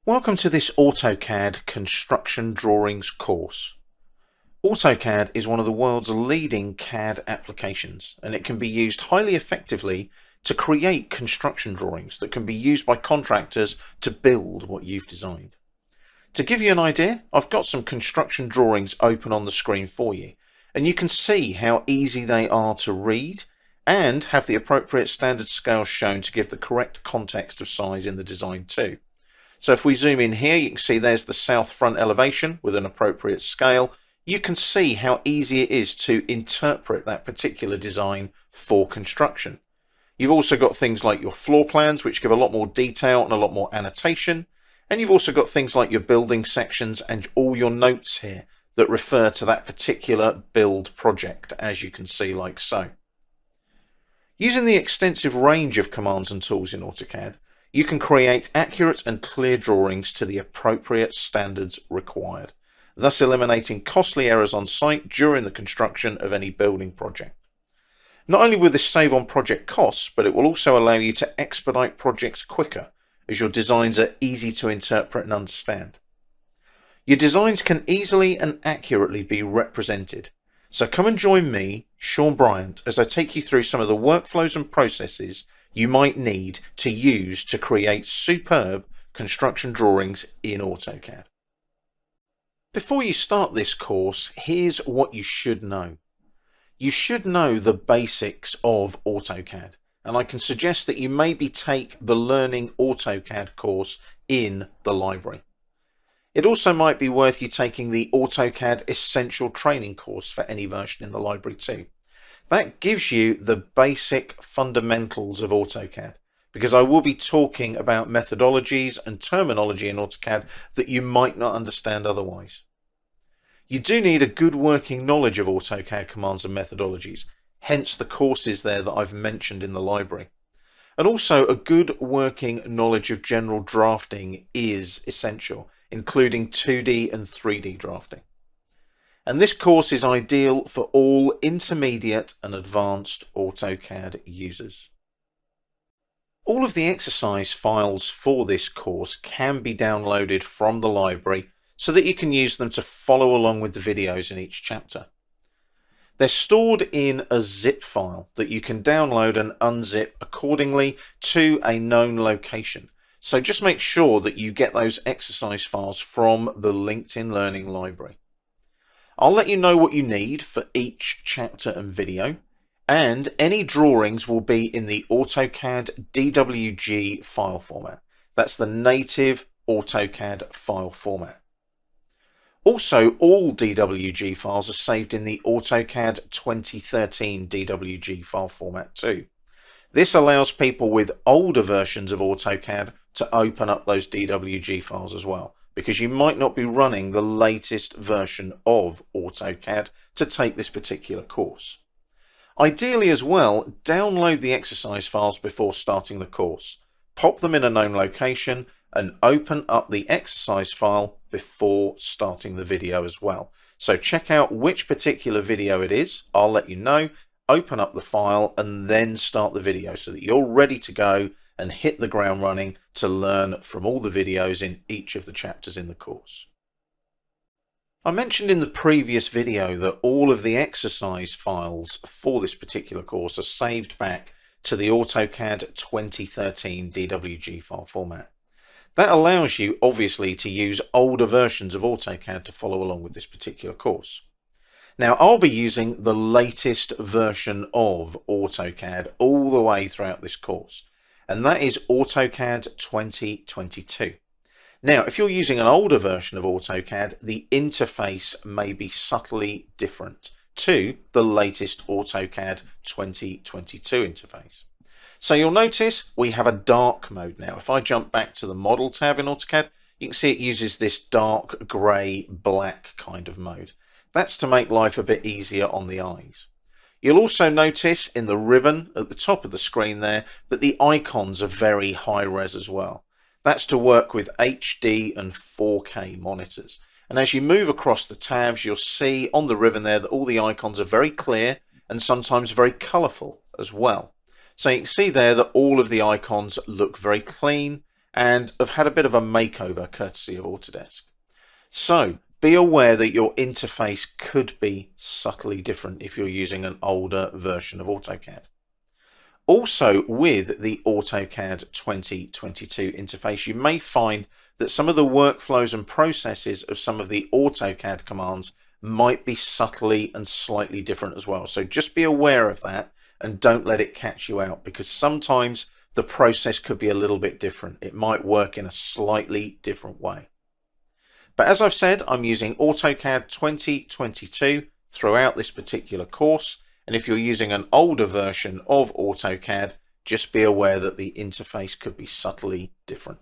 Welcome to this AutoCAD construction drawings course. AutoCAD is one of the world's leading CAD applications, and it can be used highly effectively to create construction drawings that can be used by contractors to build what you've designed. To give you an idea, I've got some construction drawings open on the screen for you, and you can see how easy they are to read and have the appropriate standard scales shown to give the correct context of size in the design too. So if we zoom in here, you can see there's the south front elevation with an appropriate scale. You can see how easy it is to interpret that particular design for construction. You've also got things like your floor plans, which give a lot more detail and a lot more annotation. And you've also got things like your building sections and all your notes here that refer to that particular build project, as you can see like so. Using the extensive range of commands and tools in AutoCAD, you can create accurate and clear drawings to the appropriate standards required, thus eliminating costly errors on site during the construction of any building project. Not only will this save on project costs, but it will also allow you to expedite projects quicker, as your designs are easy to interpret and understand. Your designs can easily and accurately be represented, so come and join me, Sean Bryant, as I take you through some of the workflows and processes you might need to use to create superb construction drawings in AutoCAD. Before you start this course, here's what you should know. You should know the basics of AutoCAD, and I can suggest that you maybe take the Learning AutoCAD course in the library. It also might be worth you taking the AutoCAD Essential Training course for any version in the library too. That gives you the basic fundamentals of AutoCAD, because I will be talking about methodologies and terminology in AutoCAD that you might not understand otherwise. You do need a good working knowledge of AutoCAD commands and methodologies, hence the courses there that I've mentioned in the library. And also a good working knowledge of general drafting is essential, including 2D and 3D drafting. And this course is ideal for all intermediate and advanced AutoCAD users. All of the exercise files for this course can be downloaded from the library so that you can use them to follow along with the videos in each chapter. They're stored in a zip file that you can download and unzip accordingly to a known location. So just make sure that you get those exercise files from the LinkedIn Learning Library. I'll let you know what you need for each chapter and video, and any drawings will be in the AutoCAD DWG file format. That's the native AutoCAD file format. Also, all DWG files are saved in the AutoCAD 2013 DWG file format too. This allows people with older versions of AutoCAD to open up those DWG files as well, because you might not be running the latest version of AutoCAD to take this particular course. Ideally as well, download the exercise files before starting the course, pop them in a known location, and open up the exercise file before starting the video as well. So check out which particular video it is, I'll let you know, open up the file and then start the video so that you're ready to go and hit the ground running to learn from all the videos in each of the chapters in the course. I mentioned in the previous video that all of the exercise files for this particular course are saved back to the AutoCAD 2013 DWG file format. That allows you obviously to use older versions of AutoCAD to follow along with this particular course. Now I'll be using the latest version of AutoCAD all the way throughout this course, and that is AutoCAD 2022. Now if you're using an older version of AutoCAD, the interface may be subtly different to the latest AutoCAD 2022 interface. So you'll notice we have a dark mode now. If I jump back to the model tab in AutoCAD, you can see it uses this dark grey black kind of mode. That's to make life a bit easier on the eyes. You'll also notice in the ribbon at the top of the screen there that the icons are very high res as well. That's to work with HD and 4K monitors. And as you move across the tabs, you'll see on the ribbon there that all the icons are very clear and sometimes very colourful as well. So you can see there that all of the icons look very clean and have had a bit of a makeover courtesy of Autodesk. So be aware that your interface could be subtly different if you're using an older version of AutoCAD. Also, with the AutoCAD 2022 interface, you may find that some of the workflows and processes of some of the AutoCAD commands might be subtly and slightly different as well. So just be aware of that and don't let it catch you out, because sometimes the process could be a little bit different. It might work in a slightly different way. But as I've said, I'm using AutoCAD 2022 throughout this particular course. And if you're using an older version of AutoCAD, just be aware that the interface could be subtly different.